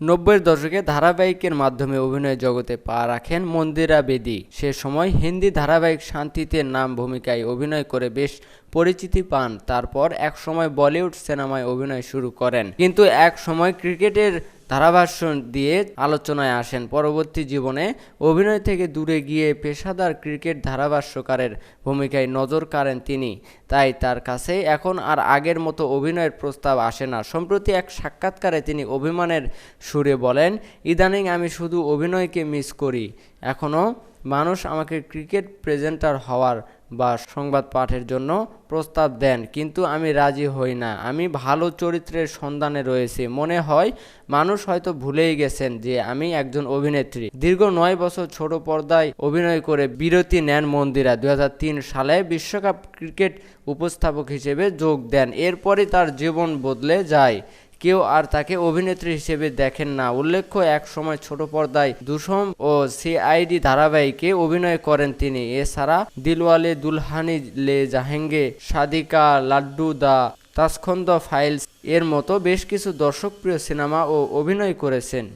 নব্বইয়ের দশকে ধারাবাহিকের মাধ্যমে অভিনয় জগতে পা রাখেন মন্দিরা বেদী। সে সময় হিন্দি ধারাবাহিক শান্তিতে নাম ভূমিকায় অভিনয় করে বেশ পরিচিতি পান। তারপর একসময় বলিউড সিনেমায় অভিনয় শুরু করেন, কিন্তু এক সময় ক্রিকেটের ধারাভাষ্য দিয়ে আলোচনায় আসেন। পরবর্তী জীবনে অভিনয় থেকে দূরে গিয়ে পেশাদার ক্রিকেট ধারাভাষ্যকারের ভূমিকায় নজর কাড়েন তিনি। তাই তার কাছে এখন আর আগের মতো অভিনয়ের প্রস্তাব আসে না। সম্প্রতি এক সাক্ষাৎকারে তিনি অভিমানের সুরে বলেন, ইদানিং আমি শুধু অভিনয়কে মিস করি। এখনও মানুষ আমাকে ক্রিকেট প্রেজেন্টার হওয়ার বা সংবাদ পাঠের জন্য প্রস্তাব দেন, কিন্তু আমি রাজি হই না। আমি ভালো চরিত্রের সন্ধানে রয়েছি। মনে হয় মানুষ হয়তো ভুলেই গেছেন যে আমি একজন অভিনেত্রী। দীর্ঘ 9 বছর ছোট পর্দায় অভিনয় করে বিরতি নেন মন্দিরা। 2003 সালে বিশ্বকাপ ক্রিকেট উপস্থাপক হিসেবে যোগ দেন। এরপরই তার জীবন বদলে যায়। কেউ আর তাকে অভিনেত্রী হিসেবে দেখেন না। উল্লেখ্য, এক সময় ছোট পর্দায় দুশম ও সিআইডি ধারাবাহিকে অভিনয় করেন তিনি। এছাড়া দিলওয়ালে দুলহানি লে জায়েঙ্গে, শাদি কা লাড্ডু, দ্য তাশখন্দ ফাইলস এর মতো বেশ কিছু দর্শকপ্রিয় সিনেমা ও অভিনয় করেছেন।